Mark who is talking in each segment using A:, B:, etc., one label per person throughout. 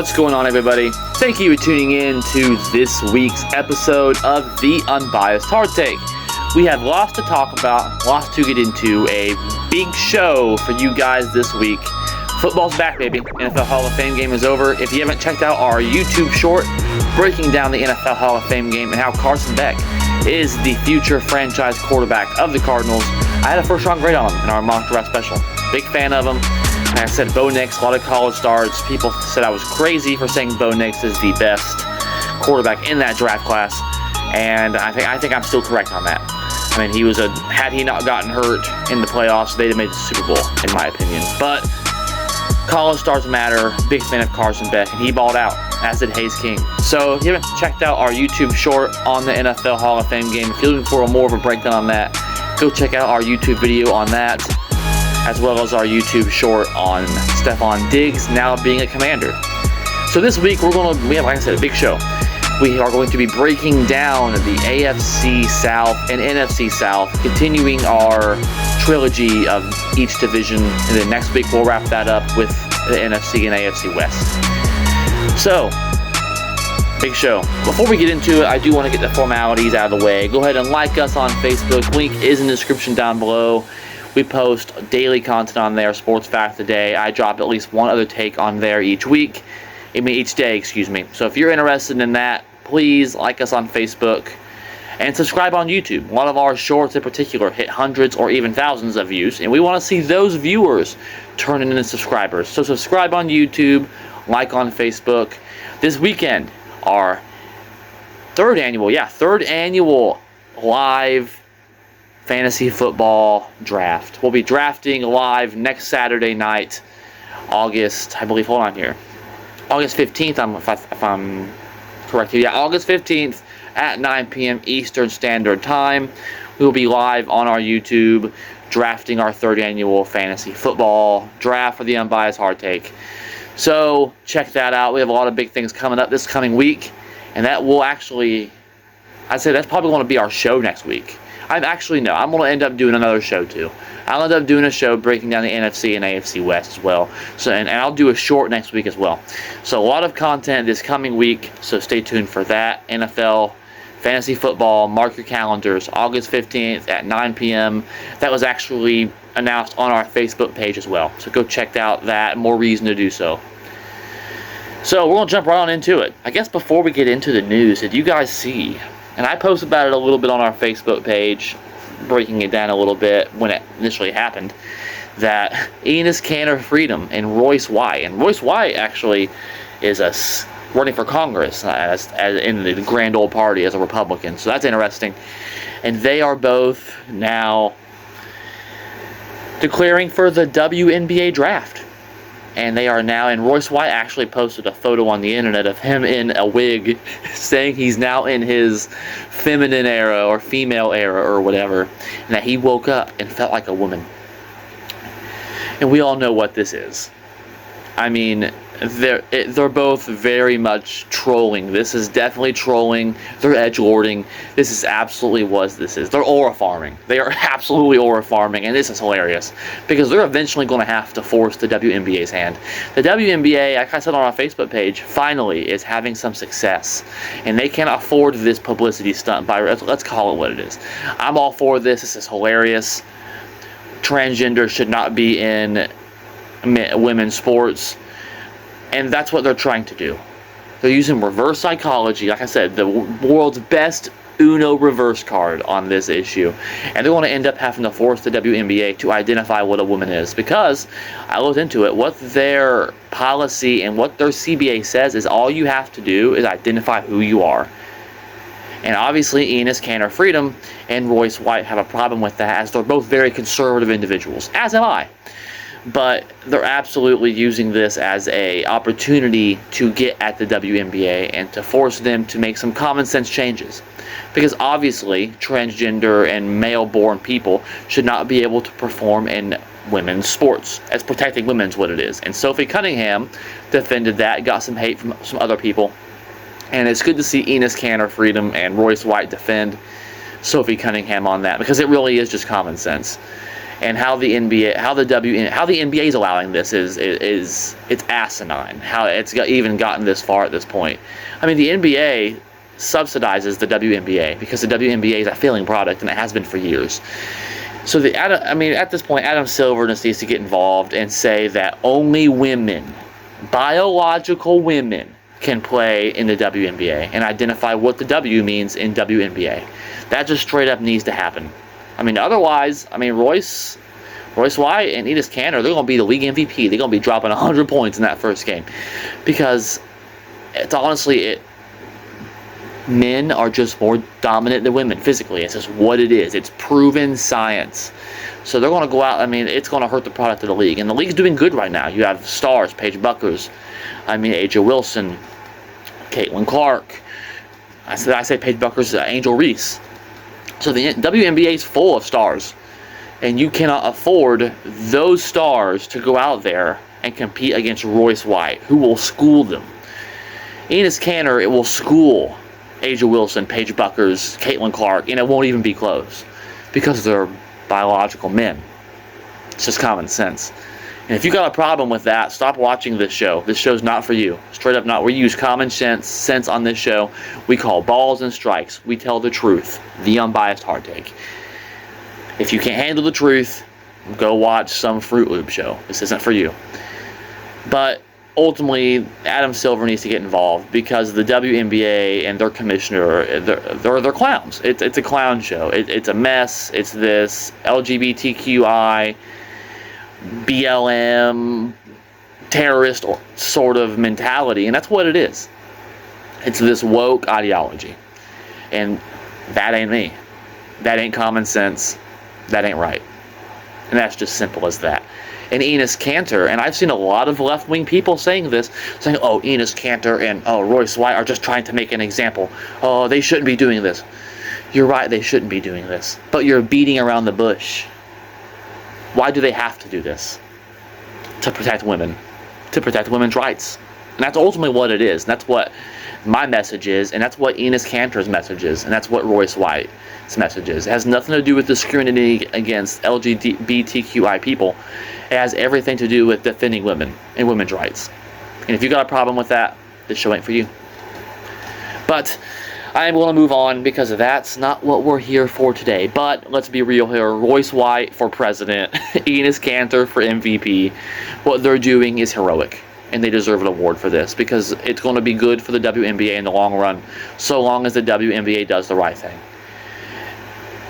A: What's going on, everybody? Thank you for tuning in to this week's episode of The Unbiased Hard Take. We have lots to talk about, lots to get into, a big show for you guys this week. Football's back, baby. NFL Hall of Fame game is over. If you haven't checked out our YouTube short breaking down the NFL Hall of Fame game and how Carson Beck is the future franchise quarterback of the Cardinals, I had a first-round grade on him in our mock draft special. Big fan of him. Like I said, Bo Nix, a lot of college starts. People said I was crazy for saying Bo Nix is the best quarterback in that draft class, and I think I'm still correct on that. I mean, had he not gotten hurt in the playoffs, they'd have made the Super Bowl, in my opinion. But college starts matter. Big fan of Carson Beck, and he balled out, as did Hayes King. So if you haven't checked out our YouTube short on the NFL Hall of Fame game, if you're looking for more of a breakdown on that, go check out our YouTube video on that, as well as our YouTube short on Stephon Diggs now being a Commander. So this week we have, like I said, a big show. We are going to be breaking down the AFC South and NFC South, continuing our trilogy of each division, and then next week we'll wrap that up with the NFC and AFC West. So, big show. Before we get into it, I do want to get the formalities out of the way. Go ahead and like us on Facebook. Link is in the description down below. We post daily content on there, Sports Fact of the Day. I drop at least one other take on there each day. So if you're interested in that, please like us on Facebook and subscribe on YouTube. A lot of our shorts in particular hit hundreds or even thousands of views, and we want to see those viewers turn into subscribers. So subscribe on YouTube, like on Facebook. This weekend, our third annual live fantasy football draft. We'll be drafting live next Saturday night, August 15th, if I'm correct here. Yeah, August 15th at 9 p.m. Eastern Standard Time. We will be live on our YouTube drafting our third annual fantasy football draft for the Unbiased Hard Take. So check that out. We have a lot of big things coming up this coming week, and that will actually, I'd say that's probably going to be our show next week. I'm going to end up doing another show too. I'll end up doing a show breaking down the NFC and AFC West as well. So, and I'll do a short next week as well. So a lot of content this coming week, so stay tuned for that. NFL, fantasy football, mark your calendars, August 15th at 9 p.m. That was actually announced on our Facebook page as well. So go check out that, more reason to do so. So we're going to jump right on into it. I guess before we get into the news, did you guys see, and I posted about it a little bit on our Facebook page, breaking it down a little bit when it initially happened, that Enes Kanter and Royce White, and Royce White actually is running for Congress as in the Grand Old Party as a Republican, so that's interesting. And they are both now declaring for the WNBA draft. And they are now, and Royce White actually posted a photo on the internet of him in a wig saying he's now in his feminine era or female era or whatever, and that he woke up and felt like a woman. And we all know what this is. I mean, they're both very much trolling. This is definitely trolling. They're edgelording. This is absolutely what this is. They're aura farming. They are absolutely aura farming, and this is hilarious because they're eventually going to have to force the WNBA's hand. The WNBA, like I said on our Facebook page, finally is having some success, and they can't afford this publicity stunt. Let's call it what it is. I'm all for this. This is hilarious. Transgender should not be in women's sports. And that's what they're trying to do. They're using reverse psychology, like I said, the world's best Uno reverse card on this issue. And they're going to end up having to force the WNBA to identify what a woman is. Because I looked into it, what their policy and what their CBA says is all you have to do is identify who you are. And obviously Enes Kanter and Royce White have a problem with that, as they're both very conservative individuals, as am I. But they're absolutely using this as an opportunity to get at the WNBA and to force them to make some common sense changes. Because obviously, transgender and male-born people should not be able to perform in women's sports, as protecting women's what it is. And Sophie Cunningham defended that, got some hate from some other people. And it's good to see Enes Kanter and Royce White defend Sophie Cunningham on that, because it really is just common sense. And how the NBA is allowing this is it's asinine. How it's even gotten this far at this point. I mean, the NBA subsidizes the WNBA because the WNBA is a failing product, and it has been for years. So at this point, Adam Silver just needs to get involved and say that only women, biological women, can play in the WNBA and identify what the W means in WNBA. That just straight up needs to happen. I mean, otherwise, Royce White and Enes Kanter, they're going to be the league MVP. They're going to be dropping 100 points in that first game. Because it's honestly, men are just more dominant than women physically. It's just what it is. It's proven science. So they're going to go out. It's going to hurt the product of the league. And the league's doing good right now. You have stars, Paige Buckers, AJ Wilson, Caitlin Clark. I say Paige Buckers, Angel Reese. So the WNBA is full of stars. And you cannot afford those stars to go out there and compete against Royce White, who will school them. Enes Kanter, it will school AJ Wilson, Paige Buckers, Caitlin Clark, and it won't even be close because they're biological men. It's just common sense. And if you got a problem with that, stop watching this show. This show's not for you. Straight up not. We use common sense on this show. We call balls and strikes. We tell the truth. The unbiased hard take. If you can't handle the truth, go watch some Fruit Loop show. This isn't for you. But ultimately, Adam Silver needs to get involved because the WNBA and their commissioner, they're clowns. It's a clown show. It's a mess. It's this LGBTQI, BLM, terrorist sort of mentality, and that's what it is. It's this woke ideology. And that ain't me. That ain't common sense. That ain't right. And that's just simple as that. And Enes Kanter, and I've seen a lot of left-wing people saying this, saying, oh, Enes Kanter and Royce White are just trying to make an example. Oh, they shouldn't be doing this. You're right, they shouldn't be doing this. But you're beating around the bush. Why do they have to do this? To protect women. To protect women's rights. And that's ultimately what it is. And that's what my message is. And that's what Enes Kanter's message is. And that's what Royce White's message is. It has nothing to do with discriminating against LGBTQI people. It has everything to do with defending women and women's rights. And if you got a problem with that, this show ain't for you. But I am going to move on because that's not what we're here for today. But let's be real here. Royce White for president, Enes Kanter for MVP. What they're doing is heroic. And they deserve an award for this because it's going to be good for the WNBA in the long run, so long as the WNBA does the right thing.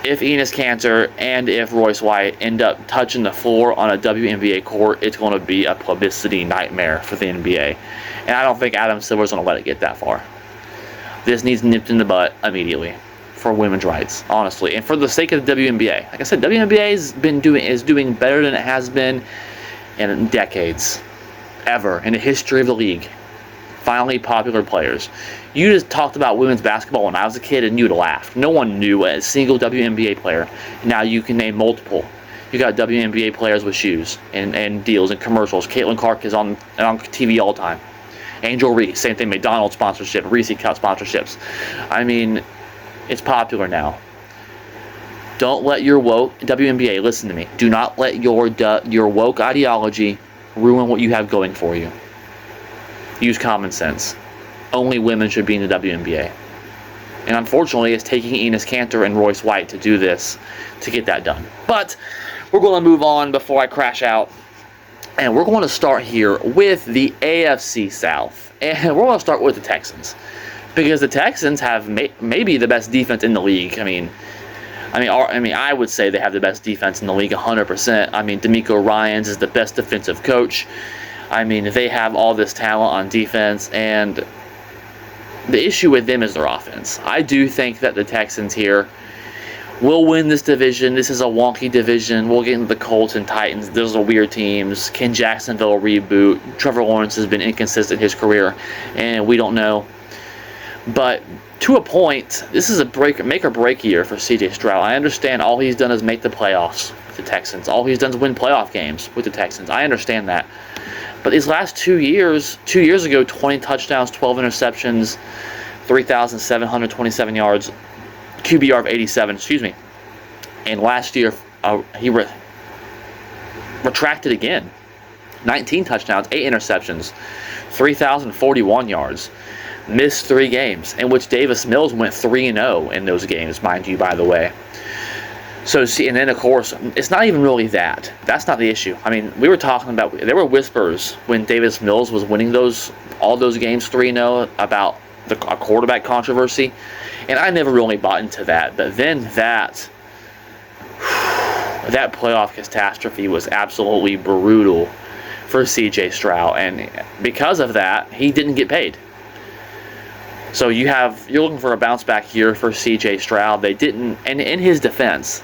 A: If Enes Kanter and if Royce White end up touching the floor on a WNBA court, it's going to be a publicity nightmare for the NBA. And I don't think Adam Silver's going to let it get that far. This needs nipped in the butt immediately for women's rights, honestly. And for the sake of the WNBA. Like I said, WNBA is doing better than it has been in decades. Ever in the history of the league. Finally, popular players. You just talked about women's basketball when I was a kid and you'd laugh. No one knew a single WNBA player. Now you can name multiple. You got WNBA players with shoes and deals and commercials. Caitlin Clark is on TV all the time. Angel Reese, same thing, McDonald's sponsorship, Reese Cup sponsorships. I mean, it's popular now. Don't let your woke, WNBA, listen to me. Do not let your woke ideology ruin what you have going for you. Use common sense. Only women should be in the WNBA. And unfortunately, it's taking Enes Kanter and Royce White to do this, to get that done. But we're going to move on before I crash out. And we're going to start here with the AFC South. And we're going to start with the Texans. Because the Texans have maybe the best defense in the league. I would say they have the best defense in the league 100%. DeMeco Ryans is the best defensive coach. They have all this talent on defense, and the issue with them is their offense. I do think that the Texans here will win this division. This is a wonky division. We'll get into the Colts and Titans. Those are weird teams. Can Jacksonville reboot? Trevor Lawrence has been inconsistent in his career, and we don't know. But to a point, this is a make or break year for C.J. Stroud. I understand all he's done is make the playoffs with the Texans. All he's done is win playoff games with the Texans. I understand that. But these last 2 years ago, 20 touchdowns, 12 interceptions, 3,727 yards, QBR of 87, And last year, retracted again. 19 touchdowns, 8 interceptions, 3,041 yards. Missed 3 games, in which Davis Mills went 3-0 in those games, mind you, by the way. So, see, and then, of course, it's not even really that. That's not the issue. I mean, we were talking about, there were whispers when Davis Mills was winning all those games 3-0 about a quarterback controversy, and I never really bought into that. But then that playoff catastrophe was absolutely brutal for C.J. Stroud, and because of that, he didn't get paid. So you're looking for a bounce back year for C.J. Stroud. They didn't, and in his defense,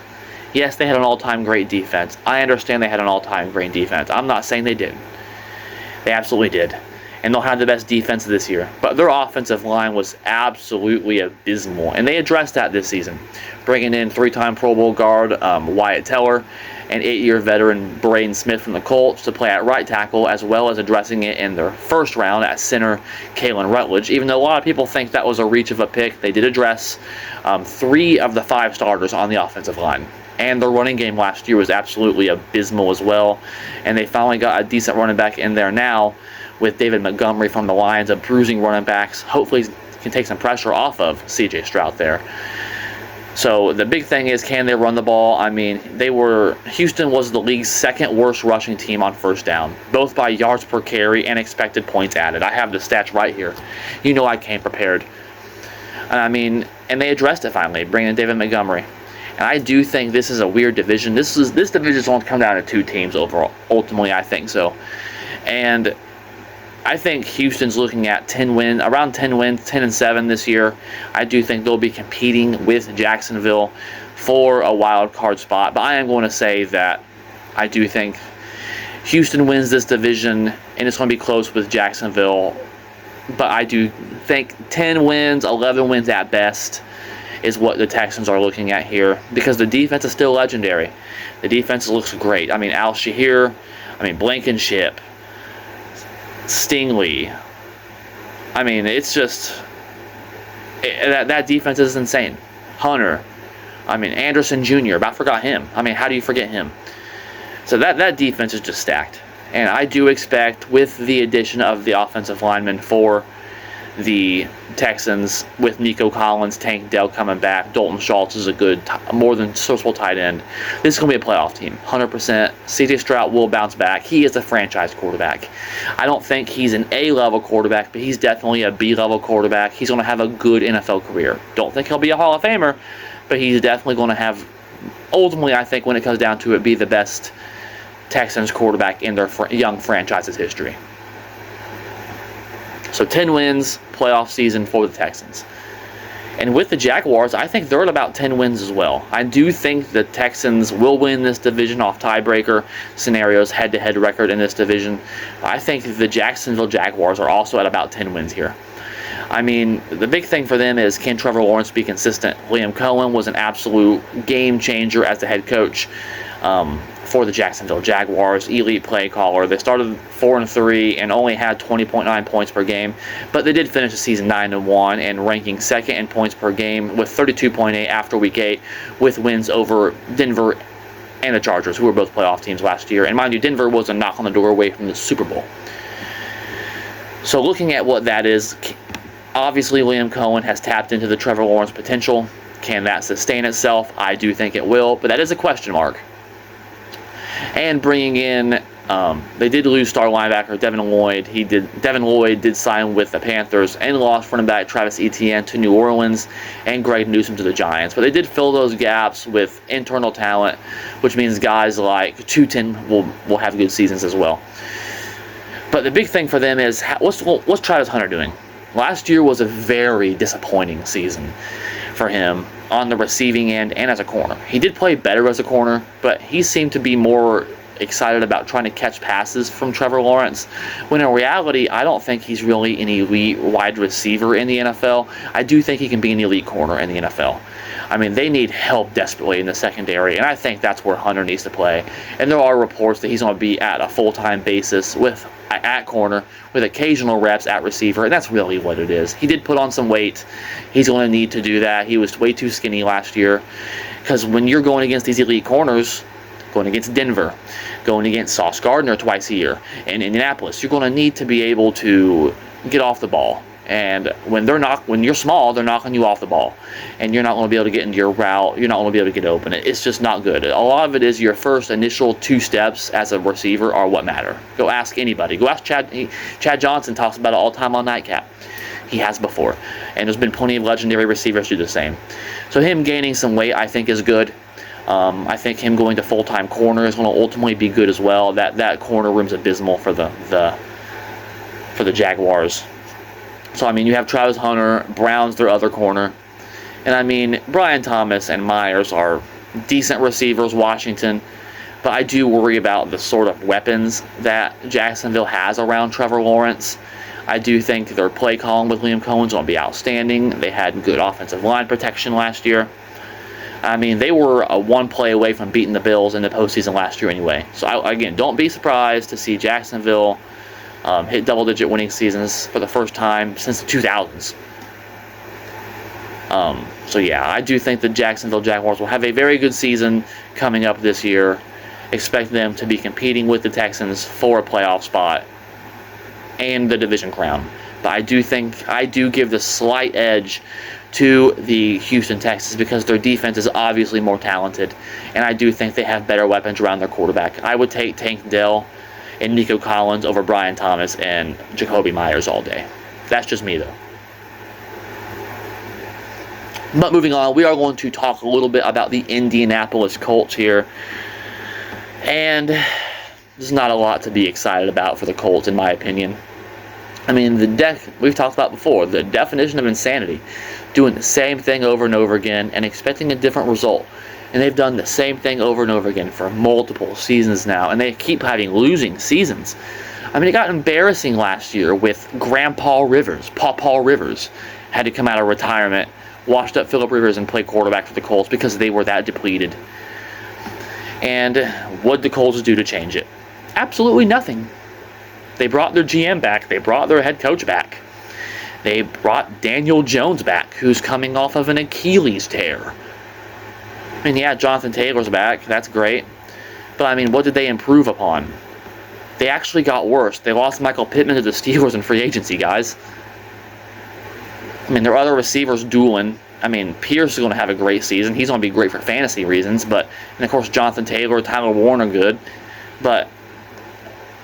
A: yes, they had an all-time great defense. I understand they had an all-time great defense. I'm not saying they didn't. They absolutely did. And they'll have the best defense this year. But their offensive line was absolutely abysmal. And they addressed that this season, bringing in 3-time Pro Bowl guard Wyatt Teller and 8-year veteran Braden Smith from the Colts to play at right tackle, as well as addressing it in their first round at center, Kalen Rutledge. Even though a lot of people think that was a reach of a pick, they did address 3 of the 5 starters on the offensive line. And their running game last year was absolutely abysmal as well. And they finally got a decent running back in there now with David Montgomery from the Lions, a bruising running backs. Hopefully can take some pressure off of C.J. Stroud there. So the big thing is, can they run the ball? I mean, Houston was the league's 2nd worst rushing team on first down, both by yards per carry and expected points added. I have the stats right here. You know I came prepared. And they addressed it finally, bringing in David Montgomery. And I do think this is a weird division. This division is going to come down to 2 teams overall. Ultimately, I think so. And I think Houston's looking at around 10 wins, 10-7 this year. I do think they'll be competing with Jacksonville for a wild card spot. But I am going to say that I do think Houston wins this division, and it's going to be close with Jacksonville. But I do think 10 wins, 11 wins at best is what the Texans are looking at here, because the defense is still legendary. The defense looks great. I mean, Al-Shahir, Blankenship, Stingley. I mean, it's just that defense is insane. Hunter. Anderson Jr. About forgot him. How do you forget him? So that defense is just stacked. And I do expect, with the addition of the offensive linemen for the Texans, with Nico Collins, Tank Dell coming back, Dalton Schultz is a good, more than serviceable tight end. This is going to be a playoff team, 100%. C.J. Stroud will bounce back. He is a franchise quarterback. I don't think he's an A-level quarterback, but he's definitely a B-level quarterback. He's going to have a good NFL career. Don't think he'll be a Hall of Famer, but he's definitely going to have, ultimately, I think, when it comes down to it, be the best Texans quarterback in their young franchise's history. So 10 wins, playoff season for the Texans. And with the Jaguars, I think they're at about 10 wins as well. I do think the Texans will win this division off tiebreaker scenarios, head-to-head record in this division. I think the Jacksonville Jaguars are also at about 10 wins here. The big thing for them is, can Trevor Lawrence be consistent? Liam Cohen was an absolute game changer as the head coach for the Jacksonville Jaguars, elite play caller. They started 4-3 and only had 20.9 points per game, but they did finish the season 9-1 and ranking 2nd in points per game with 32.8 after Week 8, with wins over Denver and the Chargers, who were both playoff teams last year. And mind you, Denver was a knock on the door away from the Super Bowl. So looking at what that is, obviously Liam Cohen has tapped into the Trevor Lawrence potential. Can that sustain itself? I do think it will, but that is a question mark. And bringing in, they did lose star linebacker Devin Lloyd. Devin Lloyd did sign with the Panthers, and lost running back Travis Etienne to New Orleans and Greg Newsome to the Giants. But they did fill those gaps with internal talent, which means guys like Tutin will have good seasons as well. But the big thing for them is, what's Travis Hunter doing? Last year was a very disappointing season for him on the receiving end and as a corner. He did play better as a corner, but he seemed to be more excited about trying to catch passes from Trevor Lawrence, when in reality, I don't think he's really an elite wide receiver in the NFL. I do think he can be an elite corner in the NFL. They need help desperately in the secondary, and I think that's where Hunter needs to play. And there are reports that he's going to be at a full-time basis at corner, with occasional reps at receiver, and that's really what it is. He did put on some weight. He's going to need to do that. He was way too skinny last year, because when you're going against these elite corners, going against Denver, going against Sauce Gardner twice a year in Indianapolis. You're going to need to be able to get off the ball. And when you're small, they're knocking you off the ball, and you're not going to be able to get into your route. You're not going to be able to get open. It's just not good. A lot of it is your first initial 2 steps as a receiver are what matter. Go ask anybody. Go ask Chad. Chad Johnson talks about it all the time on Nightcap. He has before, and there's been plenty of legendary receivers do the same. So him gaining some weight, I think, is good. I think him going to full-time corner is going to ultimately be good as well. That corner room's abysmal for the Jaguars. So, I mean, you have Travis Hunter, Brown's their other corner. And, I mean, Brian Thomas and Myers are decent receivers, Washington. But I do worry about the sort of weapons that Jacksonville has around Trevor Lawrence. I do think their play calling with Liam Cohen's going to be outstanding. They had good offensive line protection last year. I mean, they were a 1 play away from beating the Bills in the postseason last year anyway. So, again, don't be surprised to see Jacksonville hit double-digit winning seasons for the first time since the 2000s. So, yeah, I do think the Jacksonville Jaguars will have a very good season coming up this year. Expect them to be competing with the Texans for a playoff spot and the division crown. But I do give the slight edge to the Houston Texans because their defense is obviously more talented, and I do think they have better weapons around their quarterback. I would take Tank Dell and Nico Collins over Brian Thomas and Jacoby Myers all day. That's just me, though. But moving on, we are going to talk a little bit about the Indianapolis Colts here. And there's not a lot to be excited about for the Colts, in my opinion. I mean, we've talked about before, the definition of insanity. Doing the same thing over and over again and expecting a different result. And they've done the same thing over and over again for multiple seasons now. And they keep having losing seasons. I mean, it got embarrassing last year with Paul Rivers had to come out of retirement, washed up Phillip Rivers and play quarterback for the Colts because they were that depleted. And what did the Colts do to change it? Absolutely nothing. They brought their GM back. They brought their head coach back. They brought Daniel Jones back, who's coming off of an Achilles tear. I mean, yeah, Jonathan Taylor's back. That's great. But, I mean, what did they improve upon? They actually got worse. They lost Michael Pittman to the Steelers in free agency, guys. I mean, their other receivers dueling. I mean, Pierce is going to have a great season. He's going to be great for fantasy reasons. And, of course, Jonathan Taylor, Tyler Warner, good. But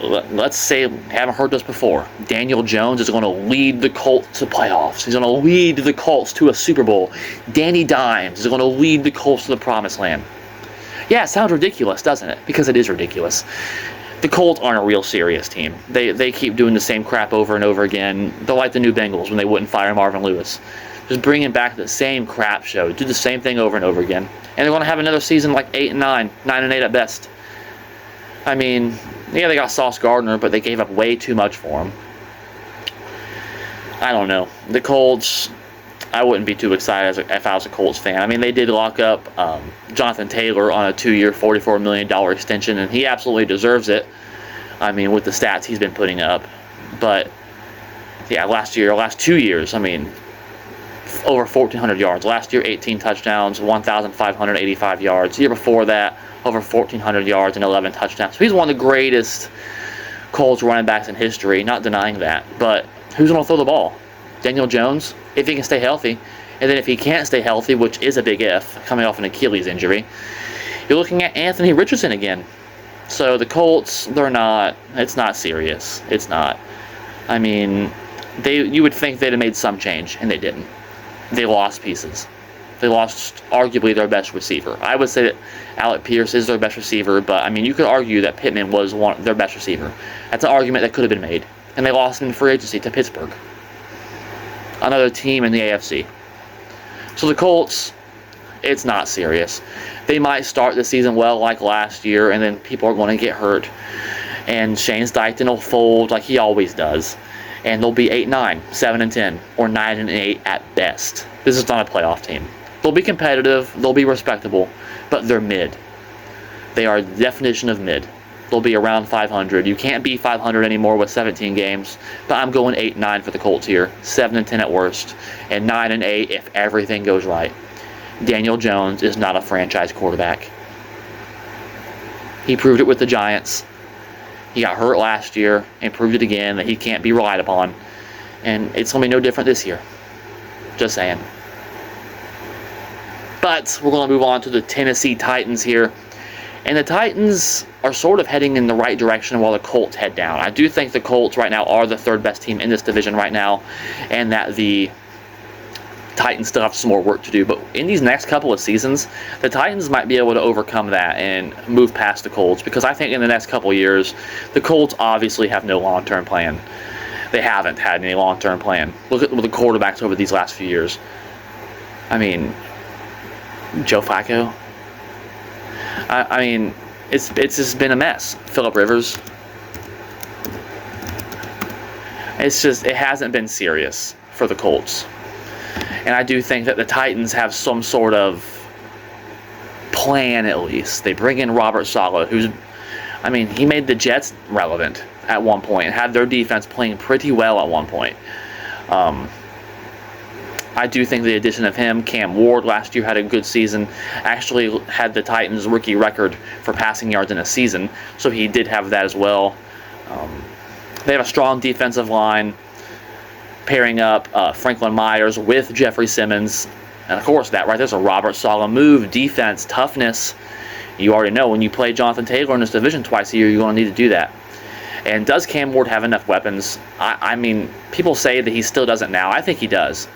A: let's say, haven't heard this before, Daniel Jones is going to lead the Colts to playoffs. He's going to lead the Colts to a Super Bowl. Danny Dimes is going to lead the Colts to the promised land. Yeah, it sounds ridiculous, doesn't it? Because it is ridiculous. The Colts aren't a real serious team. They keep doing the same crap over and over again. They're like the new Bengals when they wouldn't fire Marvin Lewis. Just bringing back the same crap show. Do the same thing over and over again. And they're going to have another season like 8-9, 9-8 at best. I mean, yeah, they got Sauce Gardner, but they gave up way too much for him. I don't know. The Colts, I wouldn't be too excited if I was a Colts fan. I mean, they did lock up Jonathan Taylor on a 2-year, $44 million extension, and he absolutely deserves it. I mean, with the stats he's been putting up. But, yeah, last 2 years, I mean, over 1,400 yards. Last year, 18 touchdowns, 1,585 yards. The year before that, over 1,400 yards and 11 touchdowns. So he's one of the greatest Colts running backs in history, not denying that. But who's going to throw the ball? Daniel Jones, if he can stay healthy. And then if he can't stay healthy, which is a big if, coming off an Achilles injury, you're looking at Anthony Richardson again. So the Colts, it's not serious. It's not. I mean, you would think they'd have made some change, and they didn't. They lost pieces. They lost arguably their best receiver. I would say that Alec Pierce is their best receiver, but I mean, you could argue that Pittman was their best receiver. That's an argument that could have been made. And they lost him in free agency to Pittsburgh, another team in the AFC. So the Colts, it's not serious. They might start the season well like last year, and then people are going to get hurt. And Shane Steichen will fold like he always does. And they'll be 8-9, 7-10, or 9-8 at best. This is not a playoff team. They'll be competitive, they'll be respectable, but they're mid. They are the definition of mid. They'll be around 500. You can't be 500 anymore with 17 games, but I'm going 8-9 for the Colts here, 7-10 at worst, and 9-8 if everything goes right. Daniel Jones is not a franchise quarterback. He proved it with the Giants. He got hurt last year and proved it again that he can't be relied upon. And it's going to be no different this year. Just saying. But we're going to move on to the Tennessee Titans here. And the Titans are sort of heading in the right direction while the Colts head down. I do think the Colts right now are the third best team in this division right now, and that the Titans still have some more work to do. But in these next couple of seasons, the Titans might be able to overcome that and move past the Colts, because I think in the next couple of years, the Colts obviously have no long-term plan. They haven't had any long-term plan. Look at the quarterbacks over these last few years. I mean, Joe Flacco. I mean, it's just been a mess. Phillip Rivers. It hasn't been serious for the Colts. And I do think that the Titans have some sort of plan, at least. They bring in Robert Saleh, he made the Jets relevant at one point and had their defense playing pretty well at one point. I do think the addition of him, Cam Ward last year had a good season, actually had the Titans' rookie record for passing yards in a season, so he did have that as well. They have a strong defensive line, pairing up Franklin Myers with Jeffrey Simmons, and of course that right there's a Robert Saleh move, defense, toughness. You already know when you play Jonathan Taylor in this division twice a year, you're going to need to do that. And does Cam Ward have enough weapons? I mean, people say that he still doesn't now. I think he does.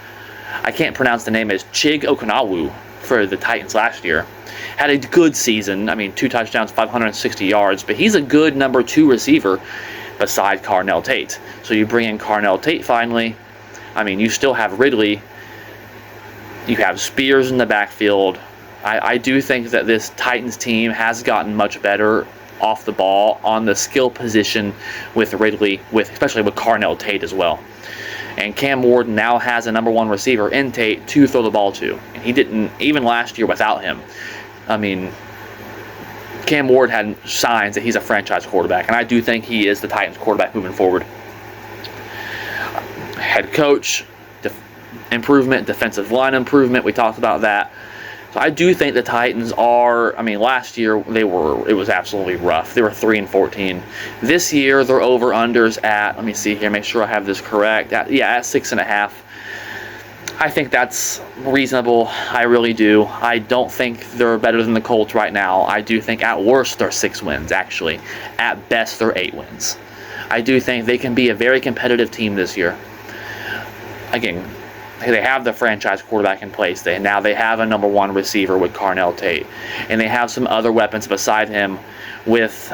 A: I can't pronounce the name. It's Chig Okonawu for the Titans last year. Had a good season. 2 touchdowns, 560 yards. But he's a good number 2 receiver beside Carnell Tate. So you bring in Carnell Tate finally. You still have Ridley. You have Spears in the backfield. I do think that this Titans team has gotten much better off the ball on the skill position with Ridley, especially with Carnell Tate as well. And Cam Ward now has a number 1 receiver in Tate to throw the ball to. And he didn't, even last year without him. Cam Ward had signs that he's a franchise quarterback. And I do think he is the Titans quarterback moving forward. Head coach, improvement, defensive line improvement. We talked about that. So I do think the Titans are, last year it was absolutely rough. They were 3-14. This year their over-unders at, let me see here, make sure I have this correct. At 6.5. I think that's reasonable. I really do. I don't think they're better than the Colts right now. I do think at worst they're 6 wins, actually. At best they're 8 wins. I do think they can be a very competitive team this year. Again, they have the franchise quarterback in place. Now they have a number 1 receiver with Carnell Tate. And they have some other weapons beside him with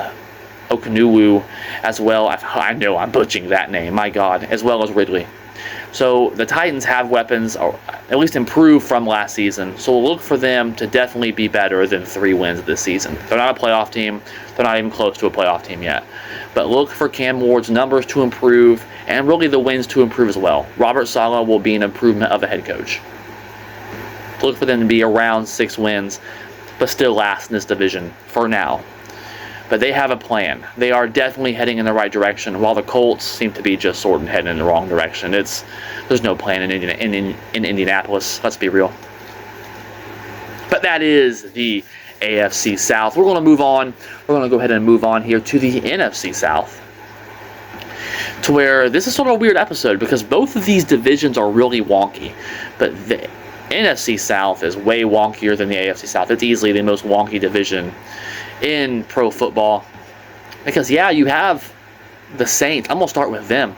A: Okonawu as well. I know I'm butchering that name, my God, as well as Ridley. So the Titans have weapons, or at least improved from last season. So we'll look for them to definitely be better than 3 wins this season. They're not a playoff team. They're not even close to a playoff team yet. But look for Cam Ward's numbers to improve, and really the wins to improve as well. Robert Saleh will be an improvement of a head coach. Look for them to be around 6 wins, but still last in this division for now. But they have a plan. They are definitely heading in the right direction, while the Colts seem to be just sort of heading in the wrong direction. There's no plan in Indianapolis. Let's be real. But that is the AFC South. We're going to move on. We're going to go ahead and move on here to the NFC South, to where this is sort of a weird episode because both of these divisions are really wonky. But the NFC South is way wonkier than the AFC South. It's easily the most wonky division in pro football. Because, yeah, you have the Saints. I'm going to start with them.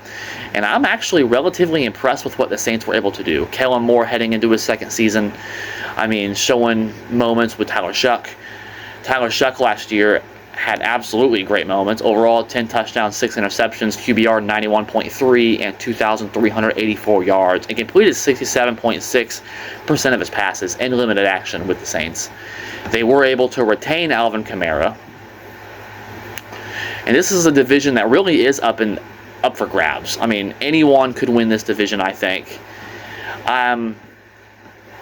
A: And I'm actually relatively impressed with what the Saints were able to do. Kellen Moore heading into his 2nd season. Showing moments with Tyler Shuck. Tyler Shuck last year had absolutely great moments. Overall, 10 touchdowns, 6 interceptions, QBR 91.3, and 2,384 yards, and completed 67.6% of his passes in limited action with the Saints. They were able to retain Alvin Kamara. And this is a division that really is up for grabs. Anyone could win this division, I think.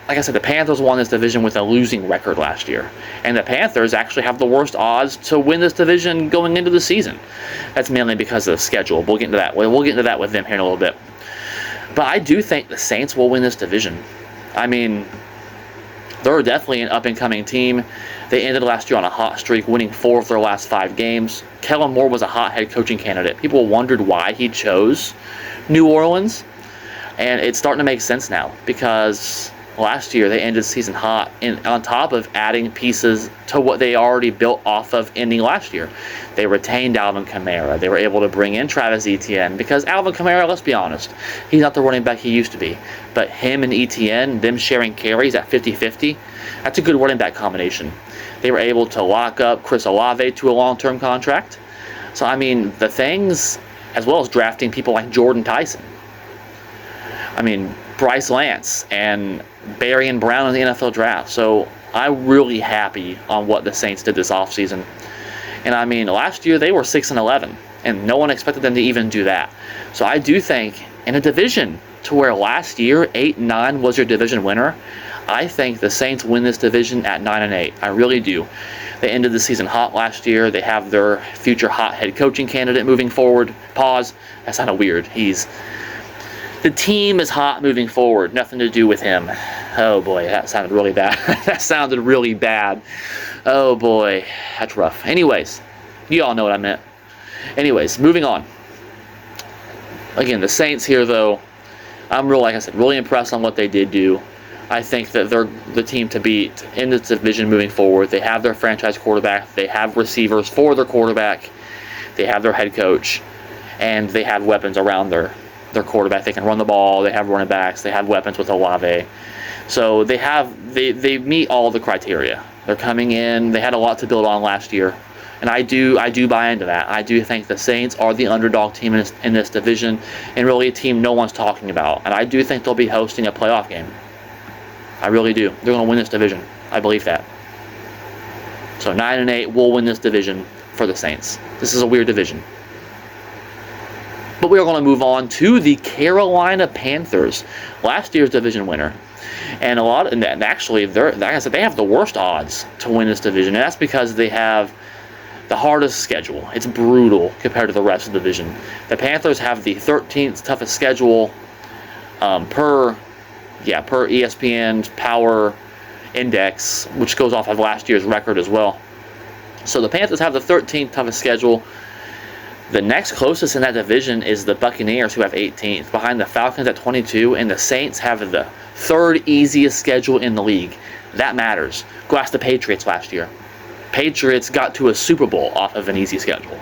A: Like I said, the Panthers won this division with a losing record last year. And the Panthers actually have the worst odds to win this division going into the season. That's mainly because of the schedule. We'll get into that. We'll get into that with them here in a little bit. But I do think the Saints will win this division. They're definitely an up-and-coming team. They ended last year on a hot streak, winning 4 of their last 5 games. Kellen Moore was a hot head coaching candidate. People wondered why he chose New Orleans, and it's starting to make sense now because last year they ended the season hot, and on top of adding pieces to what they already built off of ending last year. They retained Alvin Kamara. They were able to bring in Travis Etienne because Alvin Kamara, let's be honest, he's not the running back he used to be. But him and Etienne, them sharing carries at 50-50, that's a good running back combination. They were able to lock up Chris Olave to a long-term contract. So, I mean, the things, as well as drafting people like Jordan Tyson. I mean, Bryce Lance and Barry and Brown in the NFL draft. So I'm really happy on what the Saints did this offseason. And I mean, last year they were 6-11, and no one expected them to even do that. So I do think in a division to where last year 8-9 was your division winner, I think the Saints win this division at 9-8. I really do. They ended the season hot last year. They have their future hot head coaching candidate moving forward. Pause. That's kind of weird. The team is hot moving forward. Nothing to do with him. Oh boy, that sounded really bad. That sounded really bad. Oh boy, that's rough. Anyways, you all know what I meant. Anyways, moving on. Again, the Saints here, though, I'm really, like I said, really impressed on what they did do. I think that they're the team to beat in this division moving forward. They have their franchise quarterback. They have receivers for their quarterback. They have their head coach. And they have weapons around their quarterback. They can run the ball. They have running backs. They have weapons with Olave. So they meet all the criteria. They're coming in. They had a lot to build on last year. And I do buy into that. I do think the Saints are the underdog team in this division, and really a team no one's talking about. And I do think they'll be hosting a playoff game. I really do. They're going to win this division. I believe that. So 9-8 will win this division for the Saints. This is a weird division. But we are going to move on to the Carolina Panthers, last year's division winner. And actually, like I said, they have the worst odds to win this division. And that's because they have the hardest schedule. It's brutal compared to the rest of the division. The Panthers have the 13th toughest schedule per ESPN's Power Index, which goes off of last year's record as well. So the Panthers have the 13th toughest schedule. The next closest in that division is the Buccaneers, who have 18th, behind the Falcons at 22, and the Saints have the third easiest schedule in the league. That matters. Go ask the Patriots last year. Patriots got to a Super Bowl off of an easy schedule.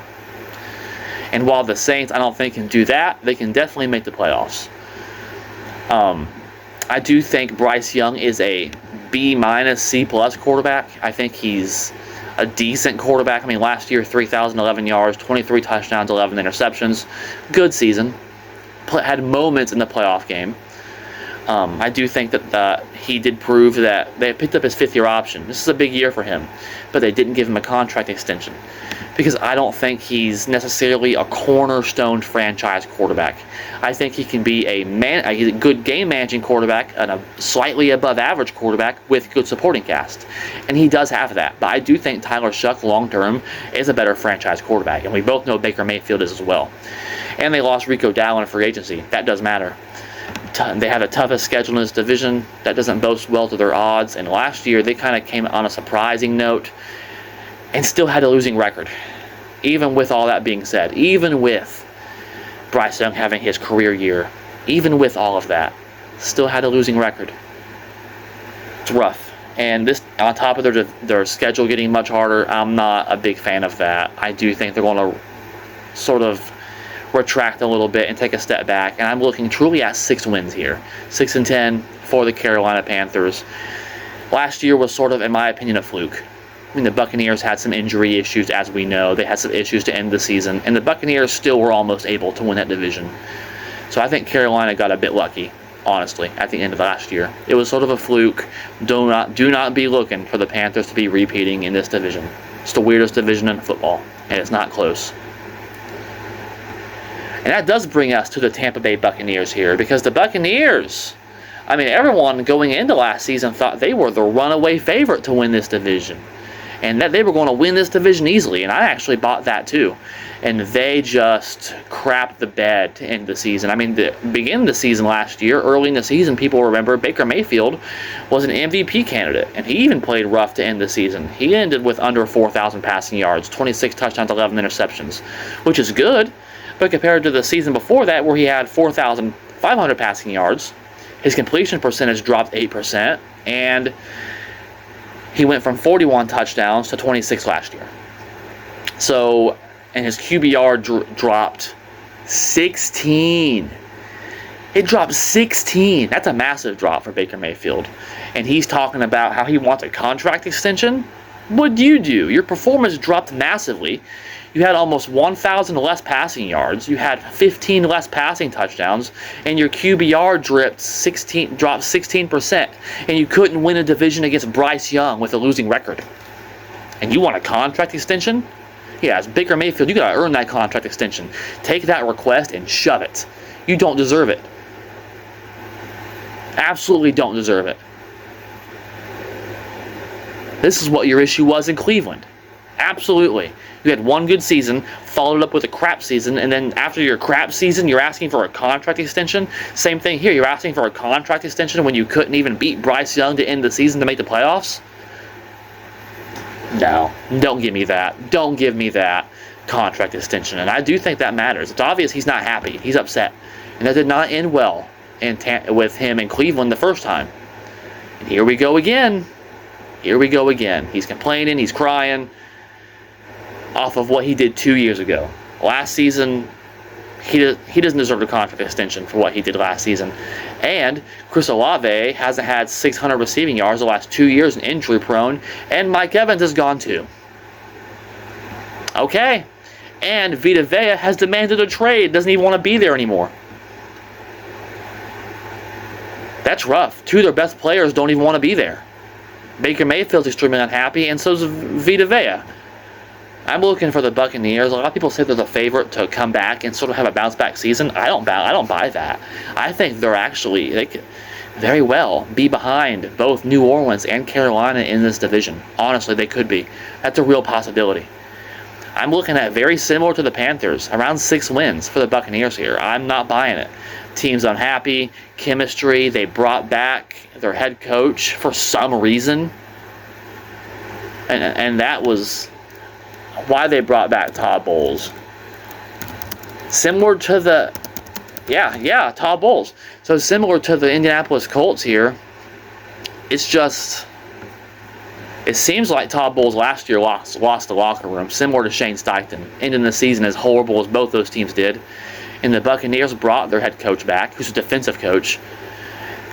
A: And while the Saints, I don't think, can do that, they can definitely make the playoffs. I do think Bryce Young is a B-, C+ quarterback. I think he's a decent quarterback. I mean, last year, 3,011 yards, 23 touchdowns, 11 interceptions. Good season. Had moments in the playoff game. I do think that he did prove that they picked up his 5th-year option. This is a big year for him, but they didn't give him a contract extension because I don't think he's necessarily a cornerstone franchise quarterback. I think he can be he's a good game-managing quarterback and a slightly above-average quarterback with good supporting cast, and he does have that. But I do think Tyler Shuck, long-term, is a better franchise quarterback, and we both know Baker Mayfield is as well. And they lost Rico Dowdle in free agency. That does matter. They have the toughest schedule in this division. That doesn't boast well to their odds. And last year, they kind of came on a surprising note and still had a losing record. Even with all that being said, even with Bryce Young having his career year, even with all of that, still had a losing record. It's rough. And this, on top of their schedule getting much harder, I'm not a big fan of that. I do think they're going to sort of retract a little bit and take a step back, and I'm looking truly at 6 wins here. 6-10 for the Carolina Panthers. Last year was sort of, in my opinion, a fluke. I mean, the Buccaneers had some injury issues, as we know. They had some issues to end the season, and the Buccaneers still were almost able to win that division. So I think Carolina got a bit lucky, honestly, at the end of last year. It was sort of a fluke. Do not be looking for the Panthers to be repeating in this division. It's the weirdest division in football, and it's not close. And that does bring us to the Tampa Bay Buccaneers here, because the Buccaneers, I mean, everyone going into last season thought they were the runaway favorite to win this division. and that they were going to win this division easily, and I actually bought that too. And they just crapped the bed to end the season. I mean, the beginning of the season last year, early in the season, people remember Baker Mayfield was an MVP candidate, and he even played rough to end the season. He ended with under 4,000 passing yards, 26 touchdowns, 11 interceptions, which is good, but compared to the season before that, where he had 4,500 passing yards, his completion percentage dropped 8%, and he went from 41 touchdowns to 26 last year. So, and his QBR dropped 16. It dropped 16. That's a massive drop for Baker Mayfield. And he's talking about how he wants a contract extension. What do? Your performance dropped massively. You had almost 1,000 less passing yards. You had 15 less passing touchdowns, and your QBR dropped 16%. And you couldn't win a division against Bryce Young with a losing record. And you want a contract extension? Yeah, as Baker Mayfield, you got to earn that contract extension. Take that request and shove it. You don't deserve it. Absolutely don't deserve it. This is what your issue was in Cleveland. Absolutely. You had one good season, followed up with a crap season, and then after your crap season, you're asking for a contract extension. Same thing here. You're asking for a contract extension when you couldn't even beat Bryce Young to end the season to make the playoffs? No, don't give me that. Don't give me that contract extension. And I do think that matters. It's obvious he's not happy. He's upset. And that did not end well with him in Cleveland the first time. And here we go again. Here we go again. He's complaining. He's crying off of what he did 2 years ago. Last season, he doesn't deserve a contract extension for what he did last season. And Chris Olave hasn't had 600 receiving yards the last 2 years and injury prone. And Mike Evans is gone too. Okay. And Vita Vea has demanded a trade. Doesn't even want to be there anymore. That's rough. Two of their best players don't even want to be there. Baker Mayfield's extremely unhappy, and so is Vita Vea. I'm looking for the Buccaneers. A lot of people say they're the favorite to come back and sort of have a bounce-back season. I don't buy that. I think they could very well be behind both New Orleans and Carolina in this division. Honestly, they could be. That's a real possibility. I'm looking at very similar to the Panthers, around 6 wins for the Buccaneers here. I'm not buying it. Team's unhappy, chemistry. They brought back their head coach for some reason, and that was why they brought back Todd Bowles. Similar to the, Todd Bowles. So similar to the Indianapolis Colts here, it seems like Todd Bowles last year lost the locker room, similar to Shane Steichen, ending the season as horrible as both those teams did. And the Buccaneers brought their head coach back, who's a defensive coach.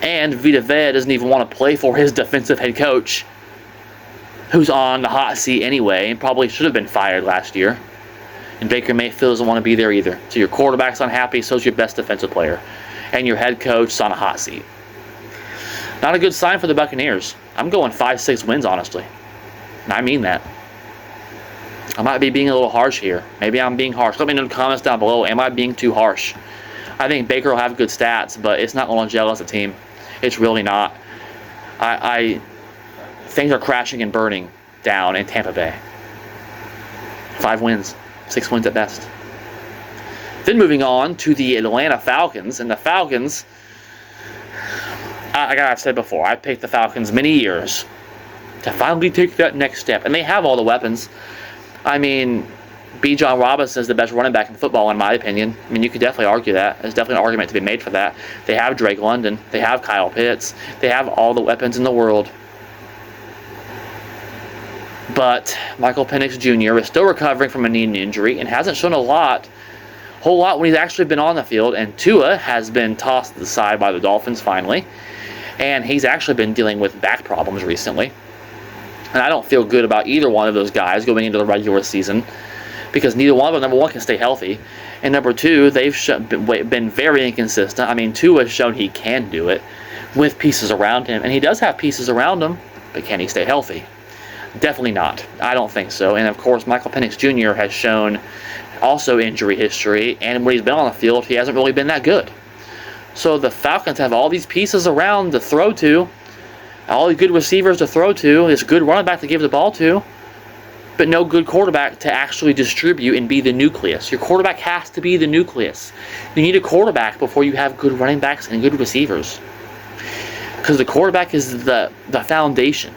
A: And Vita Vea doesn't even want to play for his defensive head coach, who's on the hot seat anyway and probably should have been fired last year. And Baker Mayfield doesn't want to be there either. So your quarterback's unhappy, so's your best defensive player. And your head coach's on a hot seat. Not a good sign for the Buccaneers. I'm going 5-6 wins, honestly. And I mean that. I might be being a little harsh here. Maybe I'm being harsh. Let me know in the comments down below. Am I being too harsh? I think Baker will have good stats, but it's not going to gel as a team. It's really not. Things are crashing and burning down in Tampa Bay. 5 wins. 6 wins at best. Then moving on to the Atlanta Falcons. And the Falcons, like I've said before, I picked the Falcons many years to finally take that next step. And they have all the weapons. I mean, Bijan Robinson is the best running back in football, in my opinion. I mean, you could definitely argue that. There's definitely an argument to be made for that. They have Drake London. They have Kyle Pitts. They have all the weapons in the world. But Michael Penix Jr. is still recovering from a knee injury and hasn't shown a whole lot when he's actually been on the field. And Tua has been tossed to the side by the Dolphins finally. And he's actually been dealing with back problems recently. And I don't feel good about either one of those guys going into the regular season, because neither one of them, number one, can stay healthy. And number two, they've been very inconsistent. I mean, Tua has shown he can do it with pieces around him. And he does have pieces around him, but can he stay healthy? Definitely not. I don't think so. And of course, Michael Penix Jr. has shown also injury history. And when he's been on the field, he hasn't really been that good. So the Falcons have all these pieces around to throw to, all the good receivers to throw to, this good running back to give the ball to. but no good quarterback to actually distribute and be the nucleus. Your quarterback has to be the nucleus. You need a quarterback before you have good running backs and good receivers, because the quarterback is the foundation.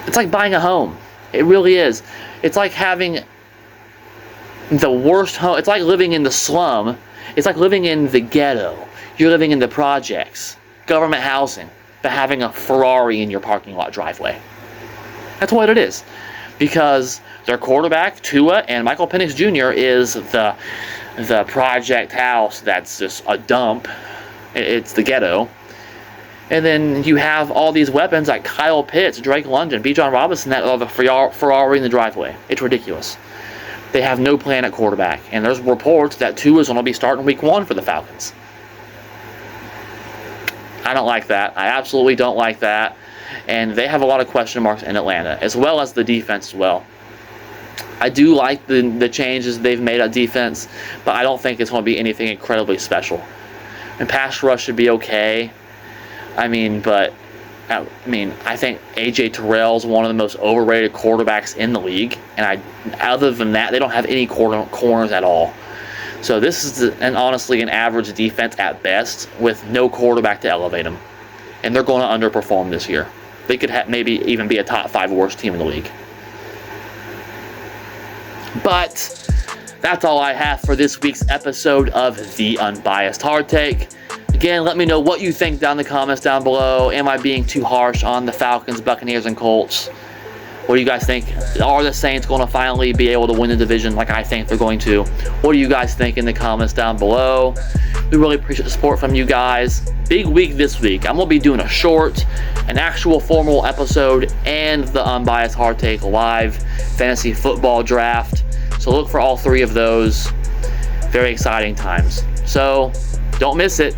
A: It's like buying a home. It really is. It's like having the worst home. It's like living in the slum. It's like living in the ghetto. You're living in the projects, government housing, but having a Ferrari in your parking lot driveway. That's what it is. Because their quarterback, Tua, and Michael Penix Jr. is the project house that's just a dump. It's the ghetto. And then you have all these weapons like Kyle Pitts, Drake London, Bijan Robinson that are the Ferrari in the driveway. It's ridiculous. They have no plan at quarterback. And there's reports that Tua is going to be starting week 1 for the Falcons. I don't like that. I absolutely don't like that. And they have a lot of question marks in Atlanta, as well as the defense as well. I do like the changes they've made at defense, but I don't think it's going to be anything incredibly special. And pass rush should be okay. I think A.J. Terrell's one of the most overrated quarterbacks in the league. And other than that, they don't have any corners at all. So this is honestly an average defense at best with no quarterback to elevate them. And they're going to underperform this year. They could maybe even be a top 5 worst team in the league. But that's all I have for this week's episode of The Unbiased Hard Take. Again, let me know what you think down in the comments down below. Am I being too harsh on the Falcons, Buccaneers, and Colts? What do you guys think? Are the Saints going to finally be able to win the division like I think they're going to? What do you guys think in the comments down below? We really appreciate the support from you guys. Big week this week. I'm going to be doing a short, an actual formal episode, and the Unbiased Hard Take live fantasy football draft. So look for all 3 of those. Very exciting times. So don't miss it.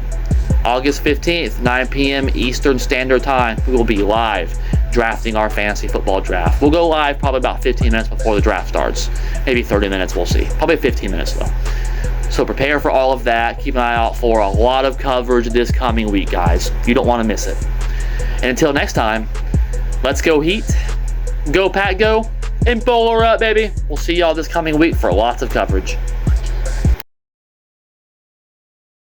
A: August 15th, 9 p.m. Eastern Standard Time. We will be live drafting our fantasy football draft. We'll go live probably about 15 minutes before the draft starts. Maybe 30 minutes, we'll see. Probably 15 minutes though. So prepare for all of that. Keep an eye out for a lot of coverage this coming week, guys. You don't want to miss it. And until next time, let's go Heat. Go Pat, go. And bowler up, baby. We'll see y'all this coming week for lots of coverage.